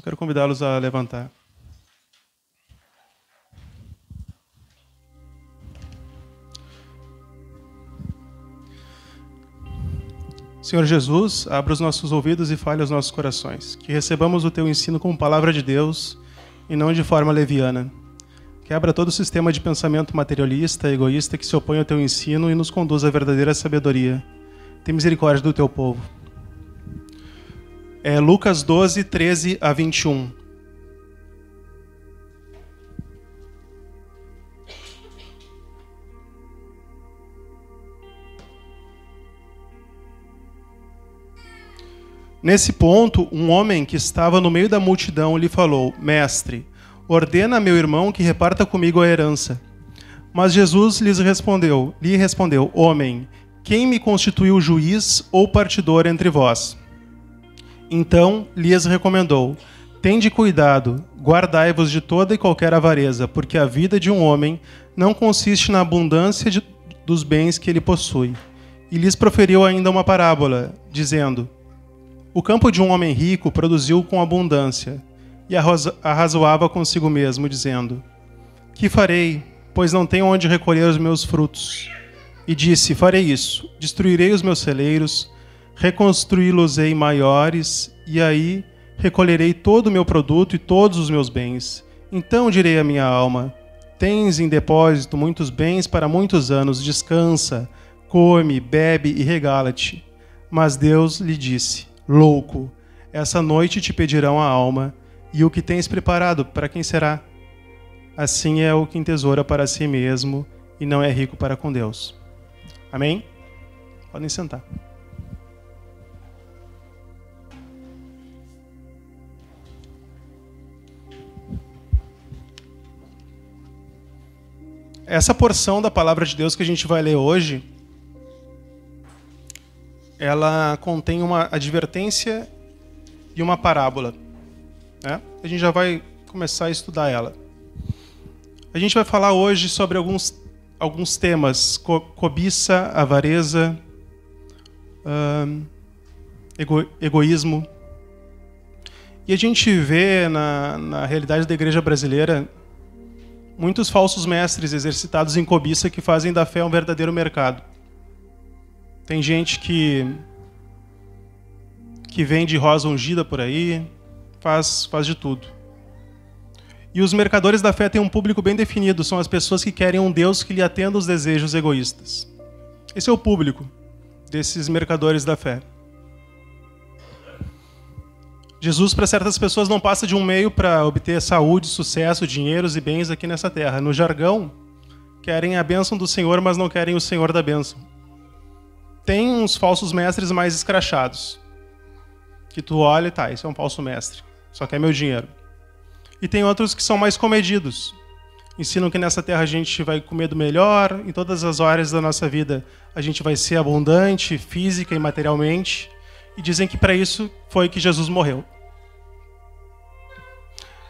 quero convidá-los a levantar. Senhor Jesus, abra os nossos ouvidos e fale aos nossos corações. Que recebamos o Teu ensino como palavra de Deus e não de forma leviana. Quebra todo o sistema de pensamento materialista, egoísta que se opõe ao Teu ensino e nos conduz à verdadeira sabedoria. Tem misericórdia do Teu povo. Lucas 12, 13 a 21. Nesse ponto, um homem que estava no meio da multidão lhe falou: Mestre, ordena a meu irmão que reparta comigo a herança. Mas Jesus lhe respondeu: Homem, quem me constituiu juiz ou partidor entre vós? Então lhes recomendou: Tende cuidado, guardai-vos de toda e qualquer avareza, porque a vida de um homem não consiste na abundância dos bens que ele possui. E lhes proferiu ainda uma parábola, dizendo: O campo de um homem rico produziu com abundância, e arrazoava consigo mesmo, dizendo: Que farei, pois não tenho onde recolher os meus frutos? E disse: Farei isso, destruirei os meus celeiros, reconstruí-los-ei maiores, e aí recolherei todo o meu produto e todos os meus bens. Então direi à minha alma: Tens em depósito muitos bens para muitos anos, descansa, come, bebe e regala-te. Mas Deus lhe disse: Louco, essa noite te pedirão a alma, e o que tens preparado, para quem será? Assim é o que entesoura para si mesmo, e não é rico para com Deus. Amém? Podem sentar. Essa porção da palavra de Deus que a gente vai ler hoje, ela contém uma advertência e uma parábola, né? A gente já vai começar a estudar ela. A gente vai falar hoje sobre alguns temas: cobiça, avareza, egoísmo. E a gente vê na realidade da igreja brasileira muitos falsos mestres exercitados em cobiça que fazem da fé um verdadeiro mercado. Tem gente que vende rosa ungida por aí, faz de tudo. E os mercadores da fé têm um público bem definido, são as pessoas que querem um Deus que lhe atenda os desejos egoístas. Esse é o público desses mercadores da fé. Jesus, para certas pessoas, não passa de um meio para obter saúde, sucesso, dinheiros e bens aqui nessa terra. No jargão, querem a bênção do Senhor, mas não querem o Senhor da bênção. Tem uns falsos mestres mais escrachados, que tu olha e tá, esse é um falso mestre, só quer meu dinheiro. E tem outros que são mais comedidos. Ensinam que nessa terra a gente vai comer do melhor, em todas as áreas da nossa vida a gente vai ser abundante, física e materialmente, e dizem que para isso foi que Jesus morreu.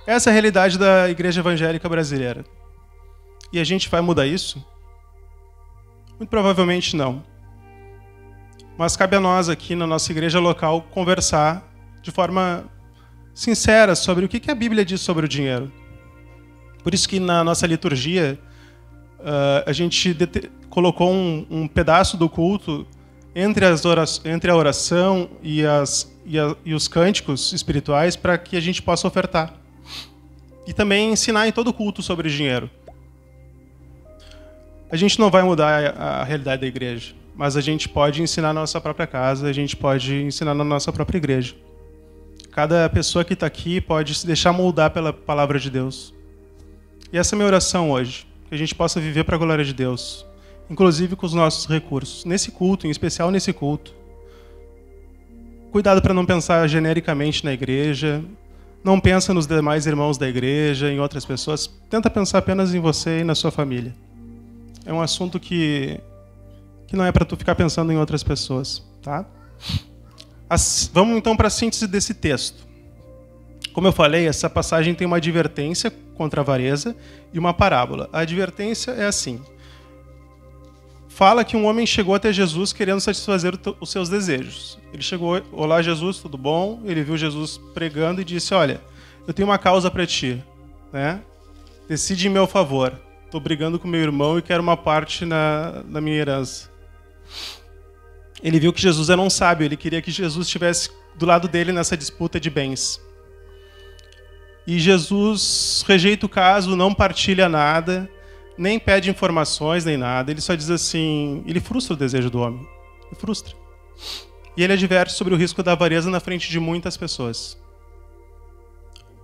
Essa é a realidade da igreja evangélica brasileira. E a gente vai mudar isso? Muito provavelmente não. Mas cabe a nós aqui na nossa igreja local conversar de forma sincera sobre o que a Bíblia diz sobre o dinheiro. Por isso que na nossa liturgia a gente colocou um pedaço do culto entre a oração e os cânticos espirituais para que a gente possa ofertar. E também ensinar em todo culto sobre dinheiro. A gente não vai mudar a realidade da igreja, mas a gente pode ensinar na nossa própria casa, a gente pode ensinar na nossa própria igreja. Cada pessoa que está aqui pode se deixar moldar pela palavra de Deus. E essa é a minha oração hoje, que a gente possa viver para a glória de Deus, inclusive com os nossos recursos. Nesse culto, em especial nesse culto. Cuidado para não pensar genericamente na igreja, não pensa nos demais irmãos da igreja, em outras pessoas. Tenta pensar apenas em você e na sua família. É um assunto que não é para tu ficar pensando em outras pessoas, tá? Vamos então para a síntese desse texto. Como eu falei, essa passagem tem uma advertência contra a avareza e uma parábola. A advertência é assim: fala que um homem chegou até Jesus querendo satisfazer os seus desejos. Ele chegou: olá Jesus, tudo bom? Ele viu Jesus pregando e disse: olha, eu tenho uma causa para ti, né? Decide em meu favor. Estou brigando com meu irmão e quero uma parte na minha herança. Ele viu que Jesus era um sábio, ele queria que Jesus estivesse do lado dele nessa disputa de bens. E Jesus rejeita o caso, não partilha nada, nem pede informações, nem nada. Ele só diz assim, ele frustra o desejo do homem. Ele frustra. E ele adverte sobre o risco da avareza na frente de muitas pessoas.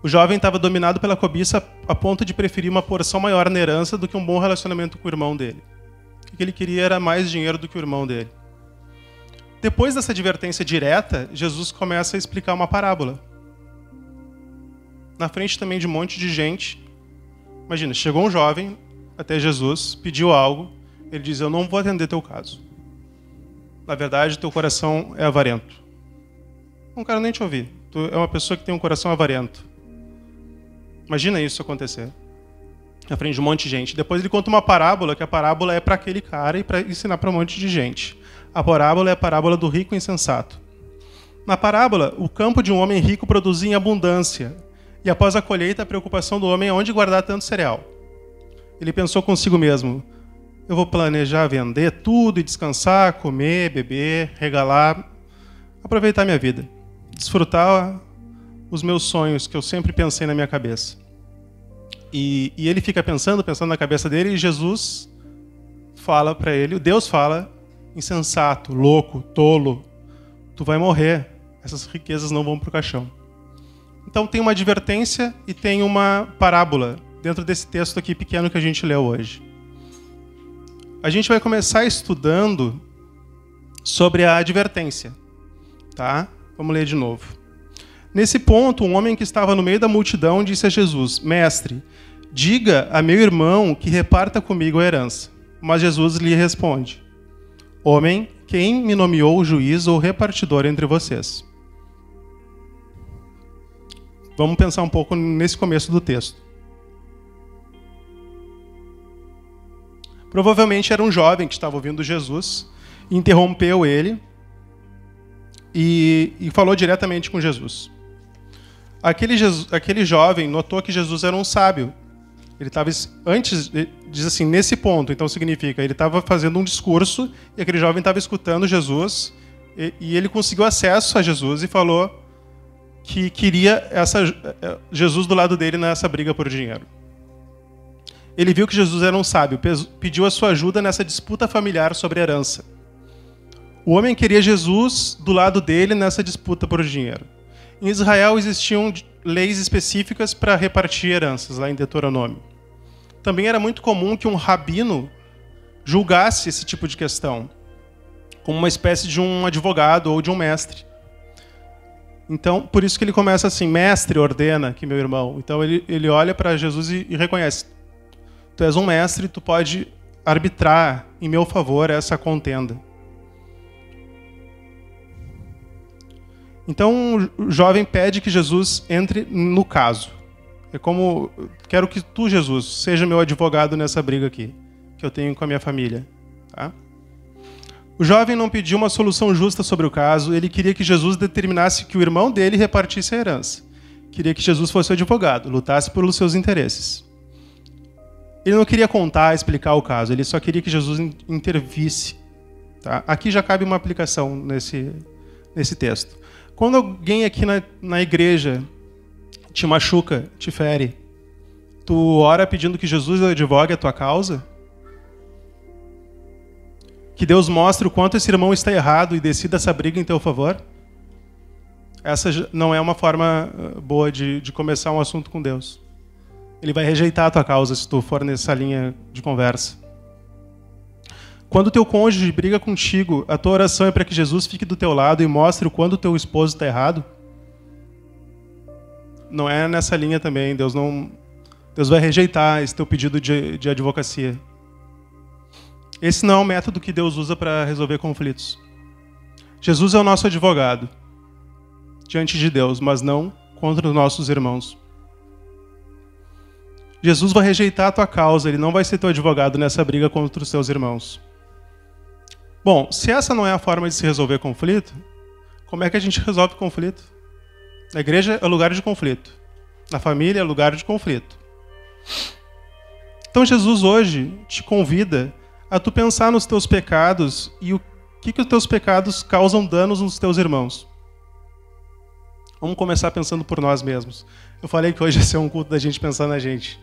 O jovem estava dominado pela cobiça a ponto de preferir uma porção maior na herança do que um bom relacionamento com o irmão dele. O que ele queria era mais dinheiro do que o irmão dele. Depois dessa advertência direta, Jesus começa a explicar uma parábola. Na frente também de um monte de gente. Imagina, chegou um jovem até Jesus, pediu algo, ele diz, eu não vou atender teu caso. Na verdade, teu coração é avarento. Não quero nem te ouvir. Tu é uma pessoa que tem um coração avarento. Imagina isso acontecer. Na frente de um monte de gente. Depois ele conta uma parábola, que a parábola é para aquele cara e para ensinar para um monte de gente. A parábola é a parábola do rico insensato. Na parábola, o campo de um homem rico produzia em abundância. E após a colheita, a preocupação do homem é onde guardar tanto cereal. Ele pensou consigo mesmo, eu vou planejar vender tudo e descansar, comer, beber, regalar, aproveitar minha vida, desfrutar os meus sonhos que eu sempre pensei na minha cabeça. E ele fica pensando na cabeça dele, e Jesus fala para ele, Deus fala, insensato, louco, tolo, tu vai morrer, essas riquezas não vão para o caixão. Então tem uma advertência e tem uma parábola dentro desse texto aqui pequeno que a gente leu hoje. A gente vai começar estudando sobre a advertência, tá? Vamos ler de novo. Nesse ponto, um homem que estava no meio da multidão disse a Jesus, Mestre, diga a meu irmão que reparta comigo a herança. Mas Jesus lhe responde, Homem, quem me nomeou juiz ou repartidor entre vocês? Vamos pensar um pouco nesse começo do texto. Provavelmente era um jovem que estava ouvindo Jesus, interrompeu ele e falou diretamente com Jesus. Aquele jovem notou que Jesus era um sábio. Ele estava, antes, diz assim, nesse ponto, então significa, ele estava fazendo um discurso e aquele jovem estava escutando Jesus e ele conseguiu acesso a Jesus e falou que queria Jesus do lado dele nessa briga por dinheiro. Ele viu que Jesus era um sábio, pediu a sua ajuda nessa disputa familiar sobre a herança. O homem queria Jesus do lado dele nessa disputa por dinheiro. Em Israel existiam leis específicas para repartir heranças, lá em Deuteronômio. Também era muito comum que um rabino julgasse esse tipo de questão, como uma espécie de um advogado ou de um mestre. Então, por isso que ele começa assim, mestre, ordena que meu irmão. Então ele olha para Jesus e reconhece, tu és um mestre, tu pode arbitrar em meu favor essa contenda. Então o jovem pede que Jesus entre no caso. É como, quero que tu, Jesus, seja meu advogado nessa briga aqui, que eu tenho com a minha família. Tá? O jovem não pediu uma solução justa sobre o caso, ele queria que Jesus determinasse que o irmão dele repartisse a herança. Queria que Jesus fosse o advogado, lutasse pelos seus interesses. Ele não queria contar, explicar o caso, ele só queria que Jesus intervisse. Tá? Aqui já cabe uma aplicação nesse texto. Quando alguém aqui na igreja te machuca, te fere, tu ora pedindo que Jesus advogue a tua causa? Que Deus mostre o quanto esse irmão está errado e decida essa briga em teu favor? Essa não é uma forma boa de começar um assunto com Deus. Ele vai rejeitar a tua causa se tu for nessa linha de conversa. Quando o teu cônjuge briga contigo, a tua oração é para que Jesus fique do teu lado e mostre o quanto o teu esposo está errado? Não é nessa linha também. Deus vai rejeitar esse teu pedido de advocacia. Esse não é o método que Deus usa para resolver conflitos. Jesus é o nosso advogado diante de Deus, mas não contra os nossos irmãos. Jesus vai rejeitar a tua causa, ele não vai ser teu advogado nessa briga contra os seus irmãos. Bom, se essa não é a forma de se resolver conflito, como é que a gente resolve conflito? A igreja é lugar de conflito. Na família é lugar de conflito. Então Jesus hoje te convida a tu pensar nos teus pecados e o que os teus pecados causam danos nos teus irmãos. Vamos começar pensando por nós mesmos. Eu falei que hoje ia ser um culto da gente pensar na gente.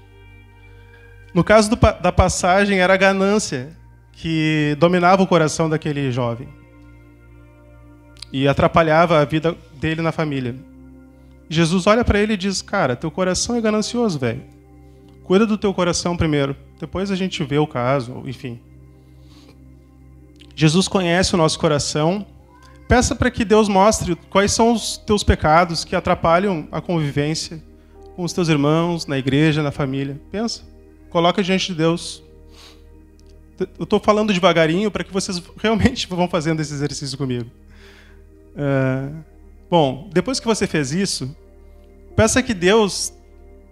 No caso da passagem, era a ganância que dominava o coração daquele jovem e atrapalhava a vida dele na família. Jesus olha para ele e diz: cara, teu coração é ganancioso, velho. Cuida do teu coração primeiro, depois a gente vê o caso, enfim. Jesus conhece o nosso coração. Peça para que Deus mostre quais são os teus pecados que atrapalham a convivência com os teus irmãos, na igreja, na família. Pensa, coloca diante de Deus. Eu estou falando devagarinho para que vocês realmente vão fazendo esse exercício comigo. Bom, depois que você fez isso, peça que Deus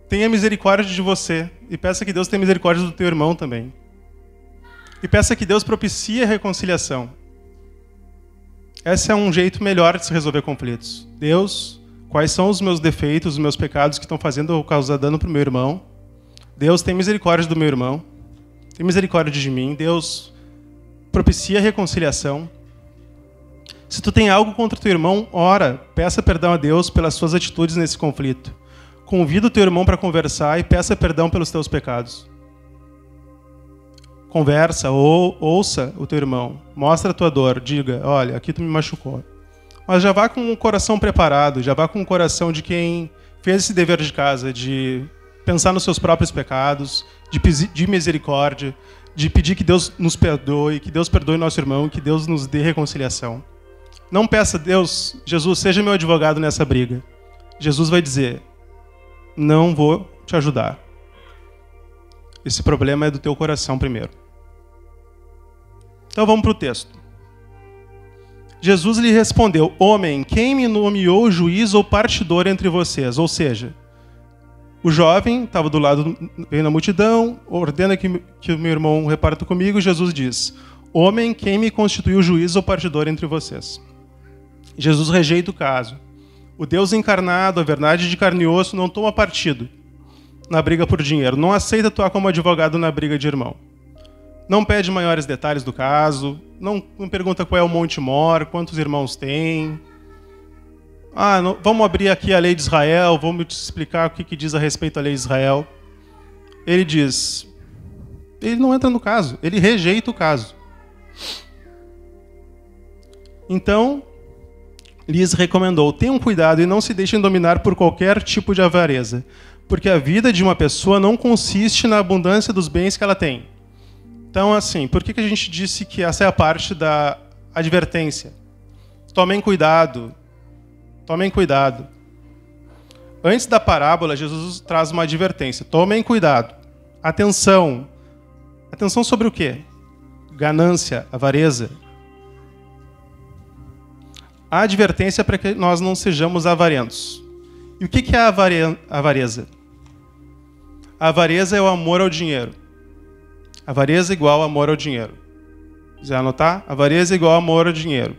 tenha misericórdia de você e peça que Deus tenha misericórdia do teu irmão também. E peça que Deus propicie a reconciliação. Esse é um jeito melhor de se resolver conflitos. Deus, quais são os meus defeitos, os meus pecados que estão fazendo eu causar dano para o meu irmão? Deus, tem misericórdia do meu irmão. Tem misericórdia de mim. Deus, propicia a reconciliação. Se tu tem algo contra teu irmão, ora, peça perdão a Deus pelas suas atitudes nesse conflito. Convida o teu irmão para conversar e peça perdão pelos teus pecados. Conversa, ouça o teu irmão, mostra a tua dor, diga: olha, aqui tu me machucou. Mas já vá com o coração preparado, já vá com o coração de quem fez esse dever de casa, de pensar nos seus próprios pecados, de pedir misericórdia, de pedir que Deus nos perdoe, que Deus perdoe nosso irmão, que Deus nos dê reconciliação. Não peça: Deus, Jesus, seja meu advogado nessa briga. Jesus vai dizer: não vou te ajudar. Esse problema é do teu coração primeiro. Então vamos para o texto. Jesus lhe respondeu: homem, quem me nomeou juiz ou partidor entre vocês? Ou seja, o jovem estava do lado, veio na multidão, ordena que o meu irmão reparta comigo, e Jesus diz: homem, quem me constituiu juiz ou partidor entre vocês? Jesus rejeita o caso. O Deus encarnado, a verdade de carne e osso, não toma partido na briga por dinheiro. Não aceita atuar como advogado na briga de irmão. Não pede maiores detalhes do caso. Não pergunta qual é o Monte Mor, quantos irmãos tem. Vamos abrir aqui a lei de Israel, vamos te explicar o que diz a respeito da lei de Israel. Ele diz... Ele não entra no caso, ele rejeita o caso. Então, lhes recomendou: tenham cuidado e não se deixem dominar por qualquer tipo de avareza, porque a vida de uma pessoa não consiste na abundância dos bens que ela tem. Então, assim, por que a gente disse que essa é a parte da advertência? Tomem cuidado. Tomem cuidado. Antes da parábola, Jesus traz uma advertência. Tomem cuidado. Atenção. Atenção sobre o quê? Ganância, avareza. A advertência é para que nós não sejamos avarentos. E o que é a avareza? A avareza é o amor ao dinheiro. Avareza igual amor ao dinheiro. Quiser anotar? Avareza igual amor ao dinheiro.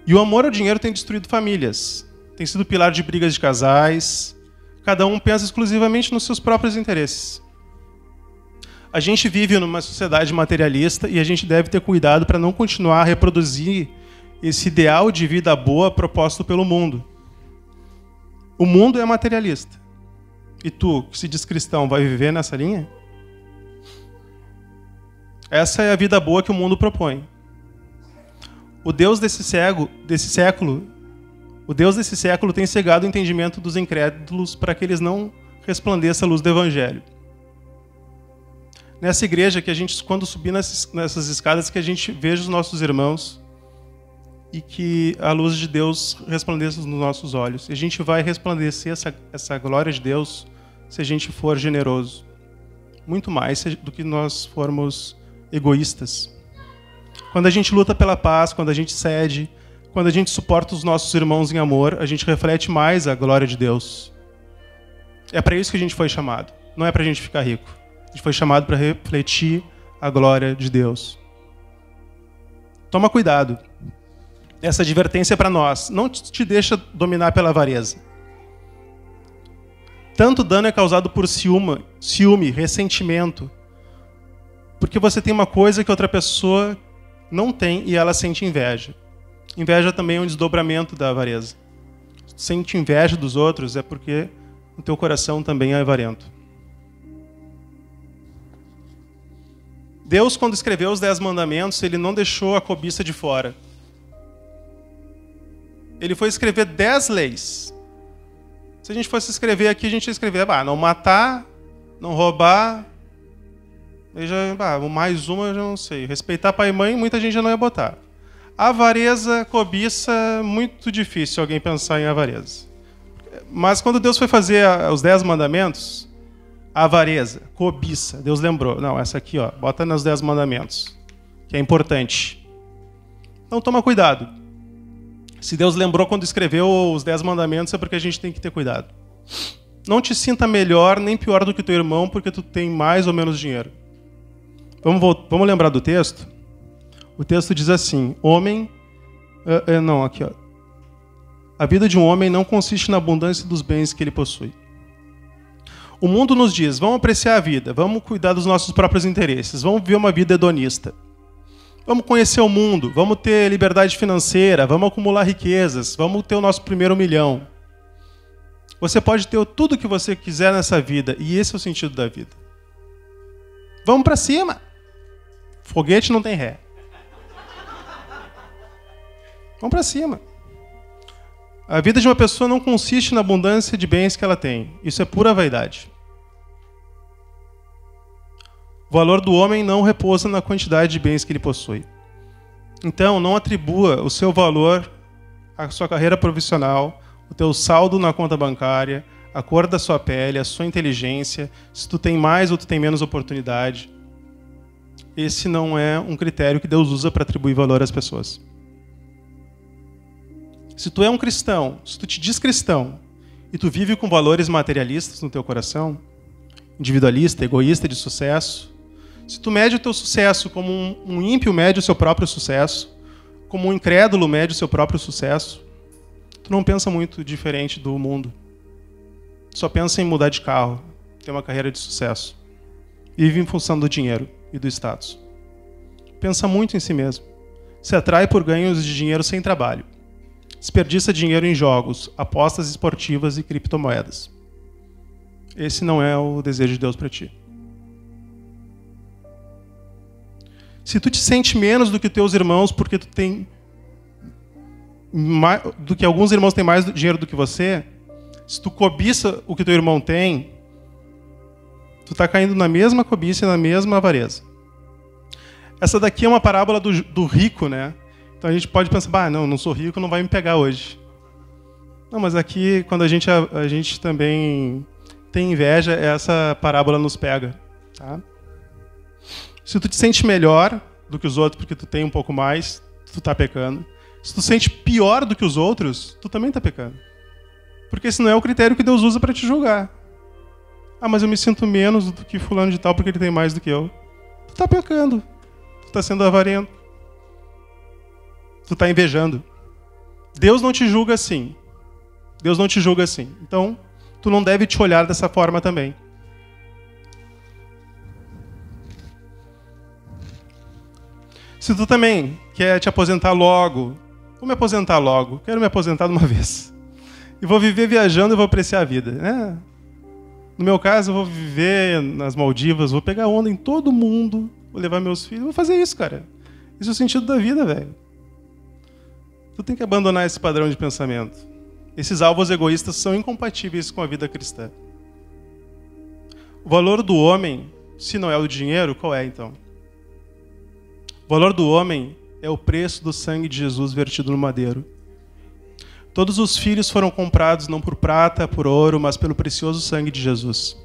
E o amor ao dinheiro tem destruído famílias. Tem sido pilar de brigas de casais. Cada um pensa exclusivamente nos seus próprios interesses. A gente vive numa sociedade materialista e a gente deve ter cuidado para não continuar a reproduzir esse ideal de vida boa proposto pelo mundo. O mundo é materialista. E tu, que se diz cristão, vai viver nessa linha? Essa é a vida boa que o mundo propõe. O Deus desse século tem cegado o entendimento dos incrédulos para que eles não resplandeçam a luz do Evangelho. Nessa igreja, que a gente, quando subir nessas escadas, que a gente veja os nossos irmãos e que a luz de Deus resplandeça nos nossos olhos. E a gente vai resplandecer essa glória de Deus se a gente for generoso. Muito mais do que nós formos egoístas. Quando a gente luta pela paz, quando a gente cede, quando a gente suporta os nossos irmãos em amor, a gente reflete mais a glória de Deus. É para isso que a gente foi chamado. Não é para a gente ficar rico. A gente foi chamado para refletir a glória de Deus. Toma cuidado. Essa advertência é para nós. Não te deixa dominar pela avareza. Tanto dano é causado por ciúme, ressentimento. Porque você tem uma coisa que outra pessoa não tem e ela sente inveja. Inveja também é um desdobramento da avareza. Se tu sente inveja dos outros é porque o teu coração também é avarento. Deus, quando escreveu os 10 mandamentos, ele não deixou a cobiça de fora. Ele foi escrever 10 leis. Se a gente fosse escrever aqui, a gente ia escrever não matar, não roubar. Mais uma eu já não sei. Respeitar pai e mãe, muita gente já não ia botar. Avareza, cobiça, muito difícil alguém pensar em avareza. Mas quando Deus foi fazer os 10 mandamentos, avareza, cobiça, Deus lembrou. Não, essa aqui, bota nos 10 mandamentos, que é importante. Então toma cuidado. Se Deus lembrou quando escreveu os 10 mandamentos, é porque a gente tem que ter cuidado. Não te sinta melhor nem pior do que teu irmão porque tu tem mais ou menos dinheiro. Vamos lembrar do texto? O texto diz assim: a vida de um homem não consiste na abundância dos bens que ele possui. O mundo nos diz: vamos apreciar a vida, vamos cuidar dos nossos próprios interesses, vamos viver uma vida hedonista. Vamos conhecer o mundo, vamos ter liberdade financeira, vamos acumular riquezas, vamos ter o nosso primeiro milhão. Você pode ter tudo o que você quiser nessa vida, e esse é o sentido da vida. Vamos para cima. Foguete não tem ré. Vamos para cima. A vida de uma pessoa não consiste na abundância de bens que ela tem. Isso é pura vaidade. O valor do homem não repousa na quantidade de bens que ele possui. Então, não atribua o seu valor à sua carreira profissional, o teu saldo na conta bancária, a cor da sua pele, a sua inteligência, se tu tem mais ou tu tem menos oportunidade. Esse não é um critério que Deus usa para atribuir valor às pessoas. Se tu é um cristão, se tu te diz cristão, e tu vive com valores materialistas no teu coração, individualista, egoísta, de sucesso, se tu mede o teu sucesso como um ímpio mede o seu próprio sucesso, como um incrédulo mede o seu próprio sucesso, tu não pensa muito diferente do mundo. Tu só pensa em mudar de carro, ter uma carreira de sucesso. Vive em função do dinheiro e do status. Pensa muito em si mesmo. Se atrai por ganhos de dinheiro sem trabalho. Desperdiça dinheiro em jogos, apostas esportivas e criptomoedas. Esse não é o desejo de Deus para ti. Se tu te sente menos do que teus irmãos porque tu tem do que alguns irmãos têm mais dinheiro do que você, se tu cobiça o que teu irmão tem, tu está caindo na mesma cobiça e na mesma avareza. Essa daqui é uma parábola do rico, né? Então a gente pode pensar, não sou rico, não vai me pegar hoje. Não, mas aqui, quando a gente também tem inveja, essa parábola nos pega. Tá? Se tu te sente melhor do que os outros porque tu tem um pouco mais, tu está pecando. Se tu sente pior do que os outros, tu também está pecando. Porque esse não é o critério que Deus usa para te julgar. Mas eu me sinto menos do que fulano de tal porque ele tem mais do que eu. Tu está pecando. Tu está sendo avarento. Tu está invejando. Deus não te julga assim. Deus não te julga assim. Então, tu não deve te olhar dessa forma também. Se tu também quer te aposentar logo, vou me aposentar logo, quero me aposentar de uma vez. E vou viver viajando e vou apreciar a vida. No meu caso, eu vou viver nas Maldivas, vou pegar onda em todo mundo, vou levar meus filhos, vou fazer isso, cara. Isso é o sentido da vida, velho. Tu tem que abandonar esse padrão de pensamento. Esses alvos egoístas são incompatíveis com a vida cristã. O valor do homem, se não é o dinheiro, qual é então? O valor do homem é o preço do sangue de Jesus vertido no madeiro. Todos os filhos foram comprados não por prata, por ouro, mas pelo precioso sangue de Jesus.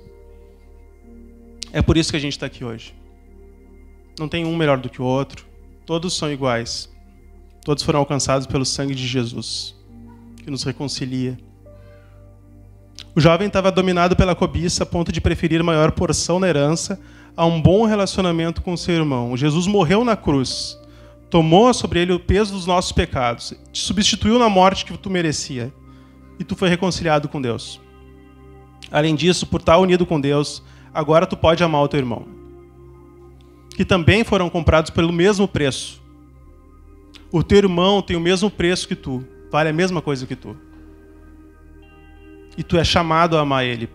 É por isso que a gente está aqui hoje. Não tem um melhor do que o outro. Todos são iguais. Todos foram alcançados pelo sangue de Jesus, que nos reconcilia. O jovem estava dominado pela cobiça a ponto de preferir maior porção na herança a um bom relacionamento com seu irmão. Jesus morreu na cruz, tomou sobre ele o peso dos nossos pecados, te substituiu na morte que tu merecia, e tu foi reconciliado com Deus. Além disso, por estar unido com Deus, agora tu pode amar o teu irmão, que também foram comprados pelo mesmo preço. O teu irmão tem o mesmo preço que tu, vale a mesma coisa que tu. E tu é chamado a amar ele.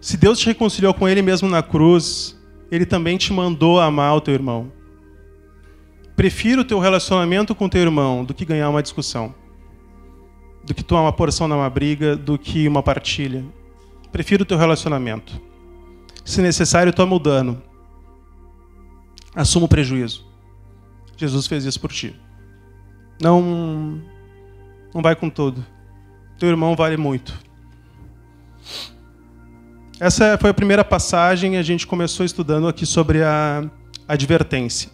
Se Deus te reconciliou com ele mesmo na cruz, ele também te mandou amar o teu irmão. Prefiro o teu relacionamento com o teu irmão do que ganhar uma discussão, do que tomar uma porção numa briga, do que uma partilha. Prefiro o teu relacionamento. Se necessário, toma o dano. Assuma o prejuízo. Jesus fez isso por ti. Não vai com tudo. Teu irmão vale muito. Essa foi a primeira passagem. A gente começou estudando aqui sobre a advertência.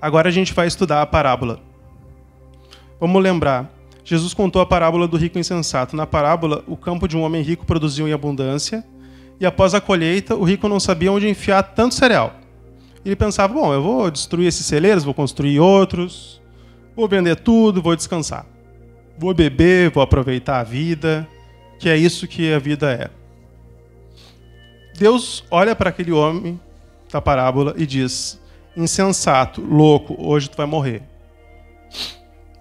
Agora a gente vai estudar a parábola. Vamos lembrar. Jesus contou a parábola do rico insensato. Na parábola, o campo de um homem rico produziu em abundância, e após a colheita, o rico não sabia onde enfiar tanto cereal. Ele pensava, bom, eu vou destruir esses celeiros, vou construir outros, vou vender tudo, vou descansar. Vou beber, vou aproveitar a vida, que é isso que a vida é. Deus olha para aquele homem da parábola e diz, insensato, louco, hoje tu vai morrer.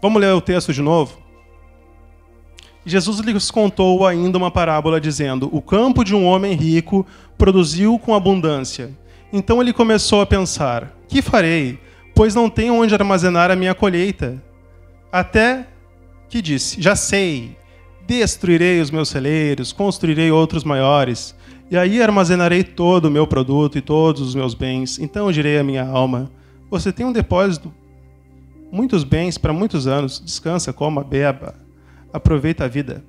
Vamos ler o texto de novo? Jesus lhes contou ainda uma parábola dizendo, o campo de um homem rico produziu com abundância. Então ele começou a pensar, que farei, pois não tenho onde armazenar a minha colheita? Até que disse, já sei, destruirei os meus celeiros, construirei outros maiores, e aí armazenarei todo o meu produto e todos os meus bens. Então eu direi à minha alma, você tem um depósito, muitos bens para muitos anos, descansa, coma, beba, aproveita a vida.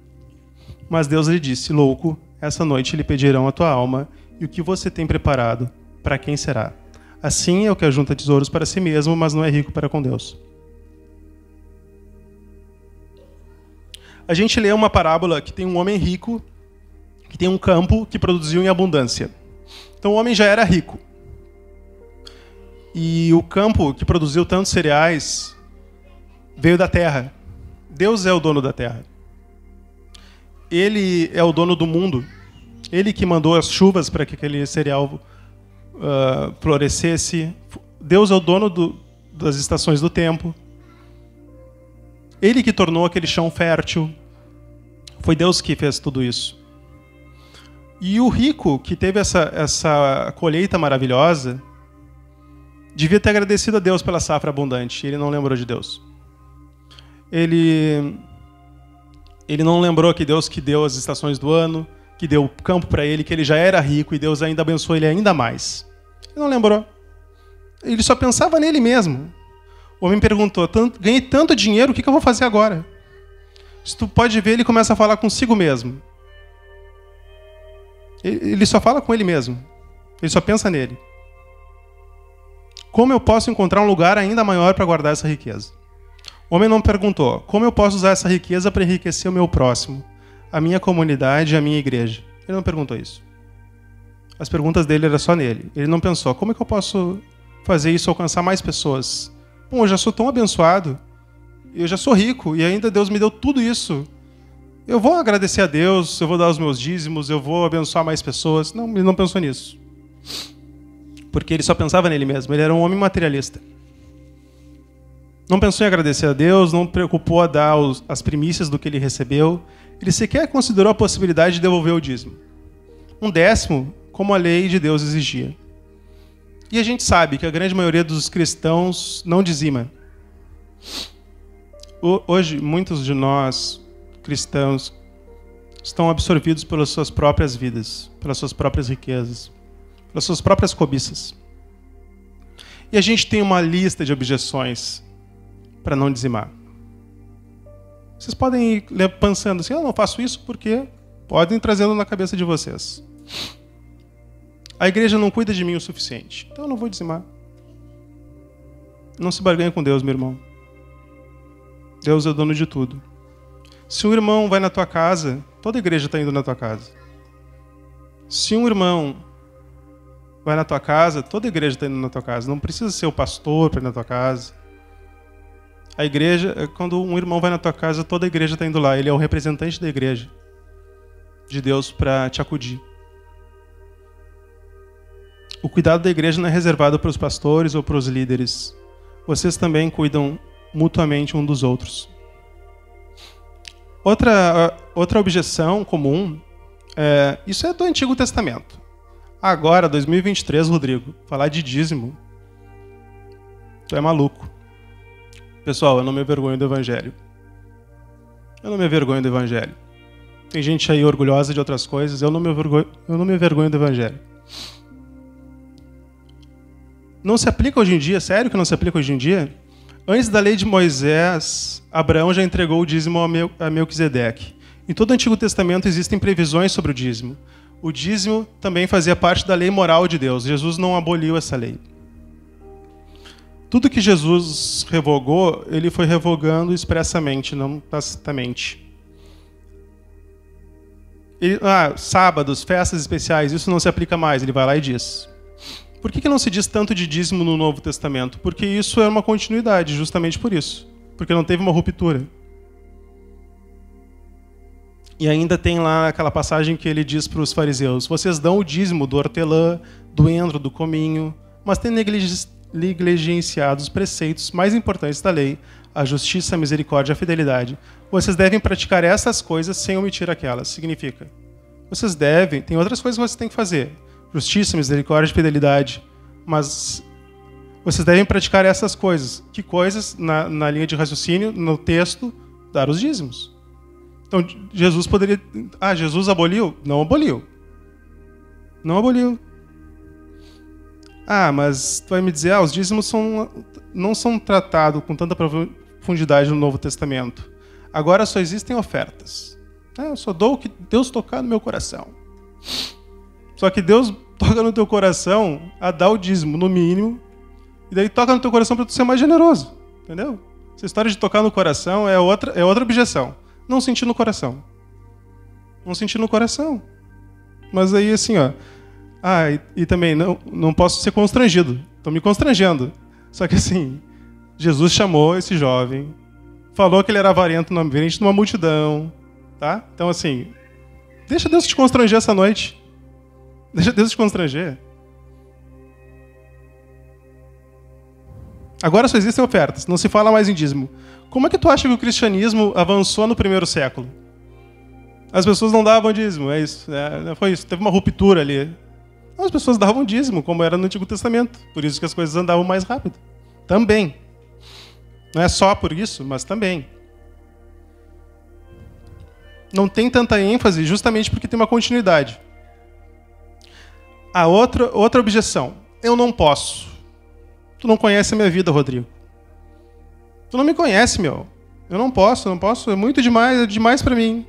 Mas Deus lhe disse, louco, essa noite lhe pedirão a tua alma, e o que você tem preparado, para quem será? Assim é o que ajunta tesouros para si mesmo, mas não é rico para com Deus. A gente lê uma parábola que tem um homem rico, que tem um campo que produziu em abundância. Então o homem já era rico. E o campo que produziu tantos cereais veio da terra. Deus é o dono da terra. Ele é o dono do mundo. Ele que mandou as chuvas para que aquele cereal florescesse. Deus é o dono das estações do tempo. Ele que tornou aquele chão fértil. Foi Deus que fez tudo isso. E o rico, que teve essa colheita maravilhosa, devia ter agradecido a Deus pela safra abundante. Ele não lembrou de Deus. Ele não lembrou que Deus que deu as estações do ano, que deu campo para ele, que ele já era rico e Deus ainda abençoou ele ainda mais. Ele não lembrou. Ele só pensava nele mesmo. O homem perguntou, ganhei tanto dinheiro, o que eu vou fazer agora? Se tu pode ver, ele começa a falar consigo mesmo. Ele só fala com ele mesmo. Ele só pensa nele. Como eu posso encontrar um lugar ainda maior para guardar essa riqueza? O homem não perguntou, como eu posso usar essa riqueza para enriquecer o meu próximo, a minha comunidade, a minha igreja? Ele não perguntou isso. As perguntas dele eram só nele. Ele não pensou, como é que eu posso fazer isso alcançar mais pessoas? Bom, eu já sou tão abençoado, eu já sou rico e ainda Deus me deu tudo isso. Eu vou agradecer a Deus, eu vou dar os meus dízimos, eu vou abençoar mais pessoas. Não, ele não pensou nisso. Porque ele só pensava nele mesmo. Ele era um homem materialista. Não pensou em agradecer a Deus, não preocupou a dar as primícias do que ele recebeu. Ele sequer considerou a possibilidade de devolver o dízimo. 1/10, como a lei de Deus exigia. E a gente sabe que a grande maioria dos cristãos não dizima. Hoje, muitos de nós, cristãos, estão absorvidos pelas suas próprias vidas, pelas suas próprias riquezas, pelas suas próprias cobiças. E a gente tem uma lista de objeções para não dizimar. Vocês podem ir pensando assim, eu não faço isso porque podem ir trazendo na cabeça de vocês. A igreja não cuida de mim o suficiente, então eu não vou dizimar. Não se barganha com Deus, meu irmão. Deus é o dono de tudo. Se um irmão vai na tua casa, toda a igreja está indo na tua casa. Se um irmão vai na tua casa, toda a igreja está indo na tua casa. Não precisa ser o pastor para ir na tua casa. A igreja, quando um irmão vai na tua casa, toda a igreja está indo lá. Ele é o representante da igreja. de Deus para te acudir. O cuidado da igreja não é reservado para os pastores ou para os líderes. Vocês também cuidam mutuamente um dos outros. Outra objeção comum, isso é do Antigo Testamento. Agora, 2023, Rodrigo, falar de dízimo, tu é maluco. Pessoal, eu não me envergonho do Evangelho. Eu não me envergonho do Evangelho. Tem gente aí orgulhosa de outras coisas, eu não me envergonho do Evangelho. Não se aplica hoje em dia? Sério que não se aplica hoje em dia? Antes da lei de Moisés, Abraão já entregou o dízimo a Melquisedeque. Em todo o Antigo Testamento existem previsões sobre o dízimo. O dízimo também fazia parte da lei moral de Deus. Jesus não aboliu essa lei. Tudo que Jesus revogou, ele foi revogando expressamente, não tacitamente. Sábados, festas especiais, isso não se aplica mais. Ele vai lá e diz. Por que não se diz tanto de dízimo no Novo Testamento? Porque isso é uma continuidade, justamente por isso. Porque não teve uma ruptura. E ainda tem lá aquela passagem que ele diz para os fariseus: vocês dão o dízimo do hortelã, do endro, do cominho, mas têm negligenciado os preceitos mais importantes da lei, a justiça, a misericórdia e a fidelidade. Vocês devem praticar essas coisas sem omitir aquelas. Significa, vocês devem, tem outras coisas que vocês têm que fazer. Justiça, misericórdia e fidelidade. Mas vocês devem praticar essas coisas. Que coisas? Na linha de raciocínio, no texto, dar os dízimos. Então, Jesus poderia... Jesus aboliu? Não aboliu. Não aboliu. Mas tu vai me dizer, os dízimos não são tratados com tanta profundidade no Novo Testamento. Agora só existem ofertas. Eu só dou o que Deus tocar no meu coração. Só que Deus toca no teu coração a dar o dízimo, no mínimo, e daí toca no teu coração para tu ser mais generoso. Entendeu? Essa história de tocar no coração é outra objeção. Não sentir no coração. Não sentir no coração. Mas aí, assim, e também não posso ser constrangido. Estou me constrangendo. Só que, assim, Jesus chamou esse jovem, falou que ele era avarento na frente de uma multidão, tá? Então, assim, deixa Deus te constranger essa noite. Deixa Deus te constranger. Agora só existem ofertas, não se fala mais em dízimo. Como é que tu acha que o cristianismo avançou no primeiro século? As pessoas não davam dízimo, é isso. Foi isso, teve uma ruptura ali. As pessoas davam dízimo, como era no Antigo Testamento. Por isso que as coisas andavam mais rápido. Também. Não é só por isso, mas também. Não tem tanta ênfase justamente porque tem uma continuidade. A outra objeção. Eu não posso. Tu não conhece a minha vida, Rodrigo. Tu não me conhece, meu. Eu não posso. É muito demais, é demais para mim.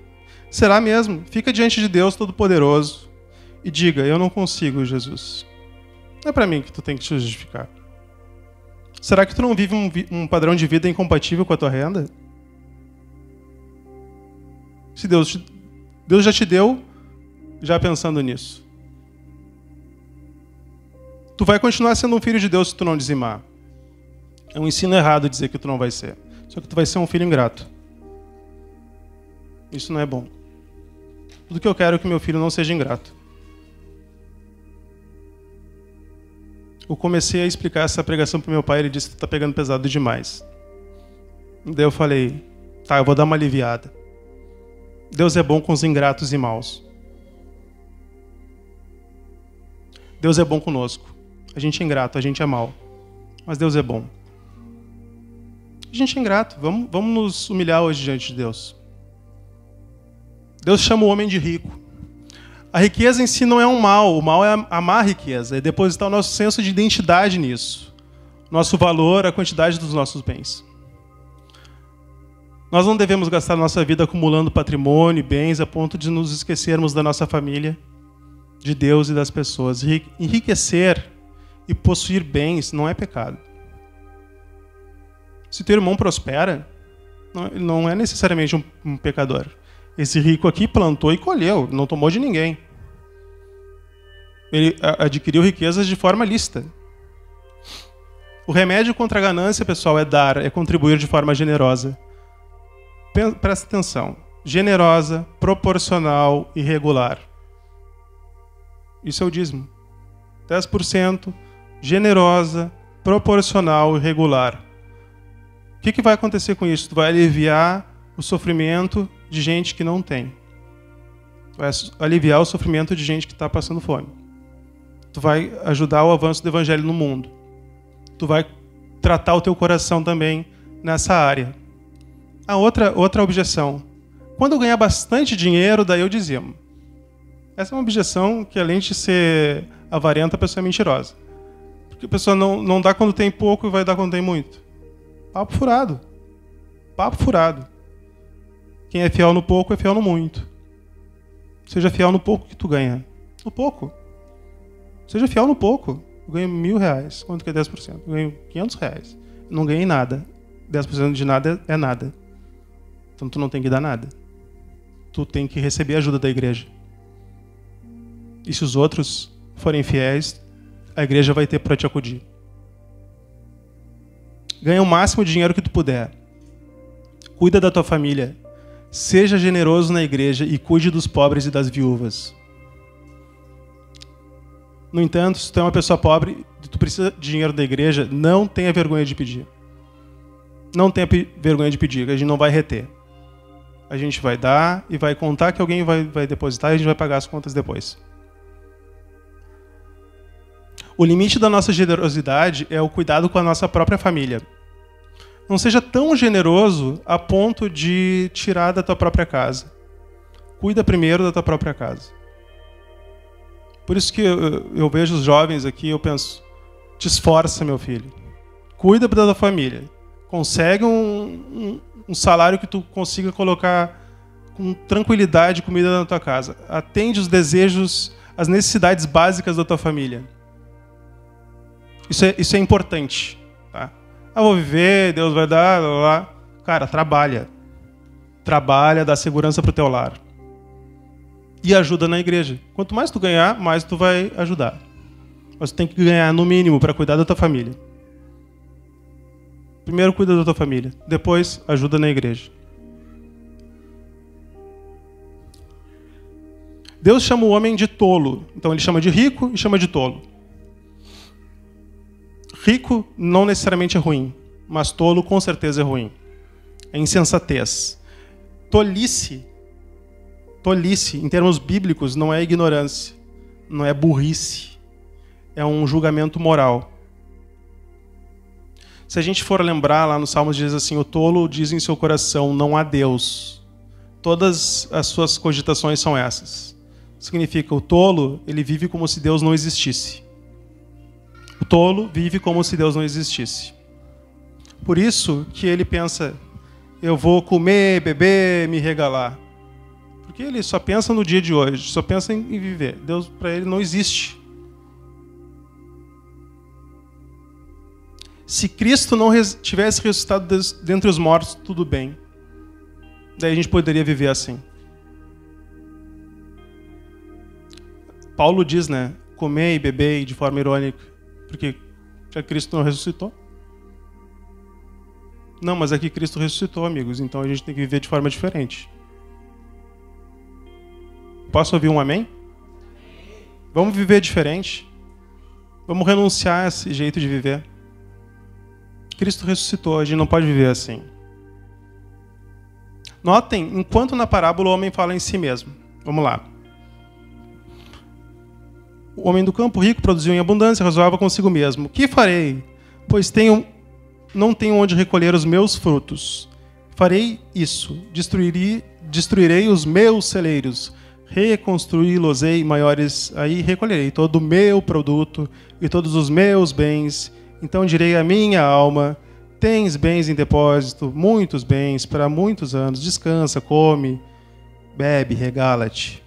Será mesmo? Fica diante de Deus Todo-Poderoso e diga, eu não consigo, Jesus. Não é para mim que tu tem que te justificar. Será que tu não vive um padrão de vida incompatível com a tua renda? Se Deus já te deu, já pensando nisso. Tu vai continuar sendo um filho de Deus se tu não dizimar. É um ensino errado dizer que tu não vai ser. Só que tu vai ser um filho ingrato. Isso não é bom. Tudo que eu quero é que meu filho não seja ingrato. Eu comecei a explicar essa pregação pro meu pai, ele disse que tu tá pegando pesado demais. Daí eu falei, eu vou dar uma aliviada. Deus é bom com os ingratos e maus. Deus é bom conosco. A gente é ingrato, a gente é mau. Mas Deus é bom. A gente é ingrato. Vamos nos humilhar hoje diante de Deus. Deus chama o homem de rico. A riqueza em si não é um mal. O mal é amar a riqueza. É depositar o nosso senso de identidade nisso. Nosso valor, a quantidade dos nossos bens. Nós não devemos gastar nossa vida acumulando patrimônio e bens a ponto de nos esquecermos da nossa família, de Deus e das pessoas. Enriquecer e possuir bens não é pecado. Se teu irmão prospera, ele não é necessariamente um pecador. Esse rico aqui plantou e colheu, não tomou de ninguém. Ele adquiriu riquezas de forma lícita. O remédio contra a ganância, pessoal, é dar, é contribuir de forma generosa. Presta atenção. generosa, proporcional e regular. Isso é o dízimo. 10%, generosa, proporcional e regular. O que vai acontecer com isso? Tu vai aliviar o sofrimento de gente que não tem. Tu vai aliviar o sofrimento de gente que está passando fome. Tu vai ajudar o avanço do evangelho no mundo. Tu vai tratar o teu coração também nessa área. A outra objeção. Quando eu ganhar bastante dinheiro, daí eu dizimo. Essa é uma objeção que, além de ser avarenta, a pessoa é mentirosa. Porque a pessoa não dá quando tem pouco e vai dar quando tem muito. Papo furado. Papo furado. Quem é fiel no pouco é fiel no muito. Seja fiel no pouco que tu ganha. No pouco. Seja fiel no pouco. Eu ganho R$1.000. Quanto que é 10%? Eu ganho R$500. Eu não ganhei nada. 10% de nada é nada. Então tu não tem que dar nada. Tu tem que receber a ajuda da igreja. E se os outros forem fiéis, a igreja vai ter para te acudir. Ganha o máximo de dinheiro que tu puder. Cuida da tua família. Seja generoso na igreja e cuide dos pobres e das viúvas. No entanto, se tu é uma pessoa pobre e tu precisa de dinheiro da igreja, não tenha vergonha de pedir. Não tenha vergonha de pedir, que a gente não vai reter. A gente vai dar e vai contar que alguém vai depositar e a gente vai pagar as contas depois. O limite da nossa generosidade é o cuidado com a nossa própria família. Não seja tão generoso a ponto de tirar da tua própria casa. Cuida primeiro da tua própria casa. Por isso que eu vejo os jovens aqui, eu penso, te esforça, meu filho. Cuida da tua família. Consegue um salário que tu consiga colocar com tranquilidade comida na tua casa. Atende os desejos, as necessidades básicas da tua família. Isso é importante. Tá? Vou viver, Deus vai dar, blá, blá, blá. Cara, trabalha. Trabalha, dá segurança pro teu lar. E ajuda na igreja. Quanto mais tu ganhar, mais tu vai ajudar. Mas tu tem que ganhar no mínimo para cuidar da tua família. Primeiro cuida da tua família, depois ajuda na igreja. Deus chama o homem de tolo. Então ele chama de rico e chama de tolo. Rico não necessariamente é ruim, mas tolo com certeza é ruim. É insensatez. Tolice, em termos bíblicos, não é ignorância, não é burrice. É um julgamento moral. Se a gente for lembrar, lá no Salmos diz assim, o tolo diz em seu coração, não há Deus. Todas as suas cogitações são essas. Significa, o tolo, ele vive como se Deus não existisse. O tolo vive como se Deus não existisse. Por isso que ele pensa, eu vou comer, beber, me regalar. Porque ele só pensa no dia de hoje, só pensa em viver. Deus, para ele, não existe. Se Cristo não tivesse ressuscitado dentre os mortos, tudo bem. Daí a gente poderia viver assim. Paulo diz, né? Comei e bebei de forma irônica. Porque já Cristo não ressuscitou. Não, mas aqui Cristo ressuscitou, amigos. Então a gente tem que viver de forma diferente. Posso ouvir um amém? Vamos viver diferente. Vamos renunciar a esse jeito de viver. Cristo ressuscitou, a gente não pode viver assim. Notem, enquanto na parábola o homem fala em si mesmo. Vamos lá. O homem do campo rico produziu em abundância, razoava consigo mesmo. O que farei? Pois não tenho onde recolher os meus frutos. Farei isso, destruirei os meus celeiros, reconstruí-los-ei maiores, aí recolherei todo o meu produto e todos os meus bens. Então direi à minha alma, tens bens em depósito, muitos bens, para muitos anos, descansa, come, bebe, regala-te.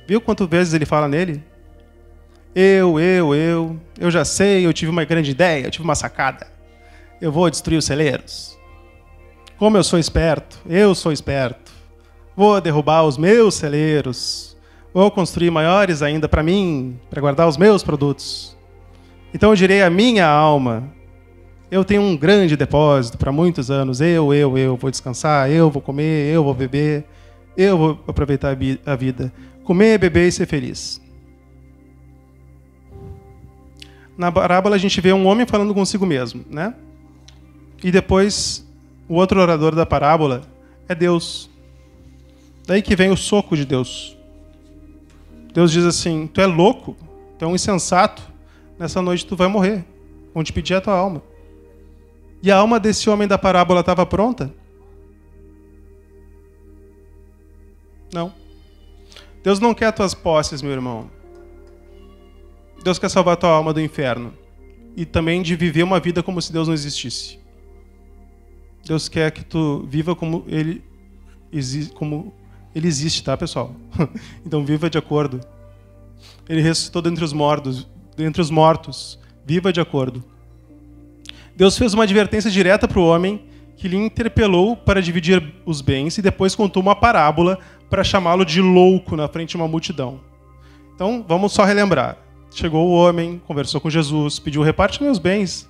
Viu quantas vezes ele fala nele? Eu já sei, eu tive uma grande ideia, eu tive uma sacada. Eu vou destruir os celeiros. Como eu sou esperto, vou derrubar os meus celeiros, vou construir maiores ainda para mim, para guardar os meus produtos. Então eu direi à minha alma, Eu tenho um grande depósito para muitos anos. Eu vou descansar, eu vou comer, eu vou beber, eu vou aproveitar a vida. Comer, beber e ser feliz. Na parábola a gente vê um homem falando consigo mesmo, né? E depois o outro orador da parábola é Deus. Daí que vem o soco de Deus. Deus diz assim: tu é louco, tu é um insensato, nessa noite tu vai morrer. Vão te pedir a tua alma. E a alma desse homem da parábola estava pronta? Não. Deus não quer tuas posses, meu irmão. Deus quer salvar tua alma do inferno. E também de viver uma vida como se Deus não existisse. Deus quer que tu viva como Ele existe, tá, pessoal? Então viva de acordo. Ele ressuscitou dentre os mortos. Viva de acordo. Deus fez uma advertência direta para o homem, que lhe interpelou para dividir os bens e depois contou uma parábola para chamá-lo de louco na frente de uma multidão. Então, vamos só relembrar. Chegou o homem, conversou com Jesus, pediu: reparte meus bens.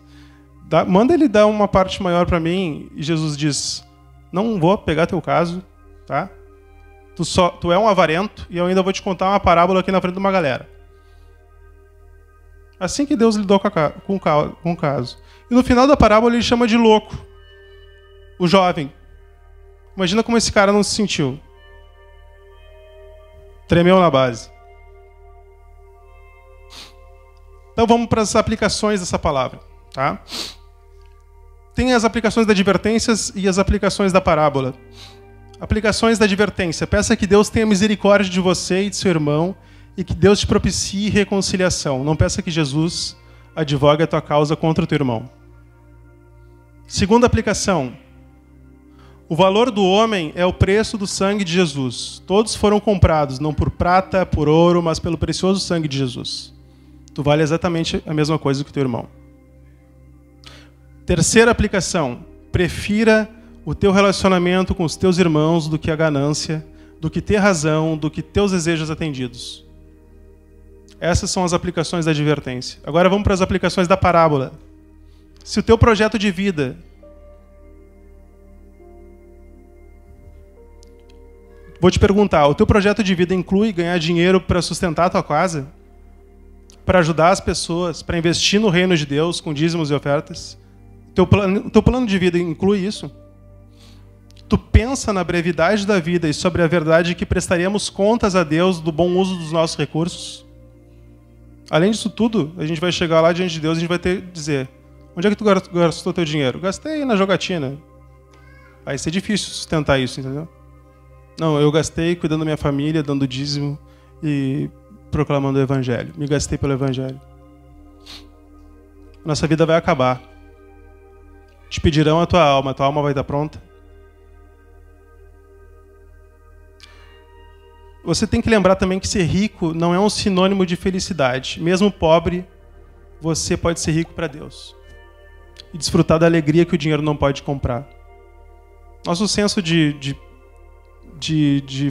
Manda ele dar uma parte maior para mim. E Jesus diz: não vou pegar teu caso, tá? Tu é um avarento e eu ainda vou te contar uma parábola aqui na frente de uma galera. Assim que Deus lidou com o caso. E no final da parábola ele chama de louco o jovem. Imagina como esse cara não se sentiu. Tremeu na base. Então vamos para as aplicações dessa palavra, tá? Tem as aplicações das advertências e as aplicações da parábola. Aplicações da advertência. Peça que Deus tenha misericórdia de você e de seu irmão e que Deus te propicie reconciliação. Não peça que Jesus advogue a tua causa contra o teu irmão. Segunda aplicação. O valor do homem é o preço do sangue de Jesus. Todos foram comprados, não por prata, por ouro, mas pelo precioso sangue de Jesus. Tu vale exatamente a mesma coisa que o teu irmão. Terceira aplicação. Prefira o teu relacionamento com os teus irmãos do que a ganância, do que ter razão, do que teus desejos atendidos. Essas são as aplicações da advertência. Agora vamos para as aplicações da parábola. Se o teu projeto de vida Vou te perguntar, o teu projeto de vida inclui ganhar dinheiro para sustentar a tua casa? Para ajudar as pessoas, para investir no reino de Deus com dízimos e ofertas? Teu plano de vida inclui isso? Tu pensa na brevidade da vida e sobre a verdade que prestaremos contas a Deus do bom uso dos nossos recursos? Além disso tudo, a gente vai chegar lá diante de Deus e a gente vai ter que dizer: onde é que tu gastou teu dinheiro? Gastei na jogatina. Vai ser difícil sustentar isso, entendeu? Não, eu gastei cuidando da minha família, dando dízimo e proclamando o evangelho. Me gastei pelo evangelho. Nossa vida vai acabar. Te pedirão a tua alma vai estar pronta? Você tem que lembrar também que ser rico não é um sinônimo de felicidade. Mesmo pobre, você pode ser rico para Deus e desfrutar da alegria que o dinheiro não pode comprar. Nosso senso de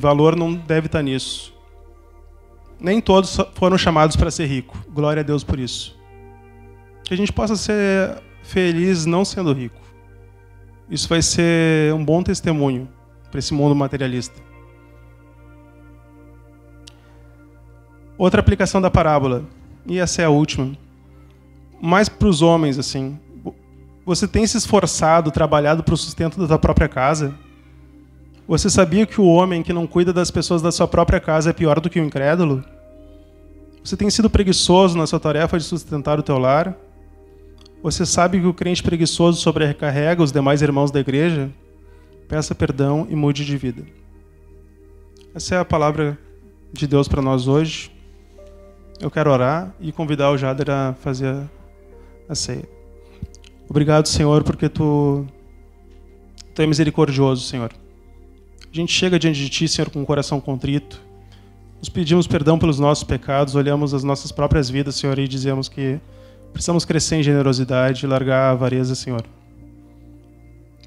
valor não deve estar nisso. Nem todos foram chamados para ser rico. Glória a Deus por isso. Que a gente possa ser feliz não sendo rico. Isso vai ser um bom testemunho para esse mundo materialista. Outra aplicação da parábola, e essa é a última, mais para os homens, assim. Você tem se esforçado, trabalhado para o sustento da tua própria casa? Você sabia que o homem que não cuida das pessoas da sua própria casa é pior do que o incrédulo? Você tem sido preguiçoso na sua tarefa de sustentar o teu lar? Você sabe que o crente preguiçoso sobrecarrega os demais irmãos da igreja? Peça perdão e mude de vida. Essa é a palavra de Deus para nós hoje. Eu quero orar e convidar o Jader a fazer a ceia. Obrigado, Senhor, porque Tu é misericordioso, Senhor. A gente chega diante de Ti, Senhor, com o coração contrito. Nos pedimos perdão pelos nossos pecados, olhamos as nossas próprias vidas, Senhor, e dizemos que precisamos crescer em generosidade e largar a avareza, Senhor.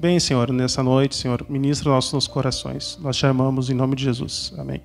Bem, Senhor, nessa noite, Senhor, ministra nossos corações. Nós te amamos em nome de Jesus. Amém.